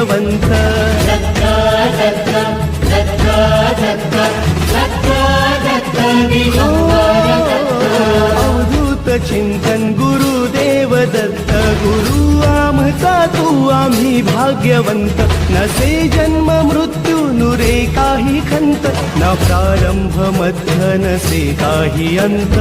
भाग्यवंत अवधूत चिंतन गुरुदेव दत्त गुरु आमचा तू आम्ही भाग्यवंत नसे जन्म मृत्यू नुरे काही खंत न प्रारंभ मध्य नसे काही अंत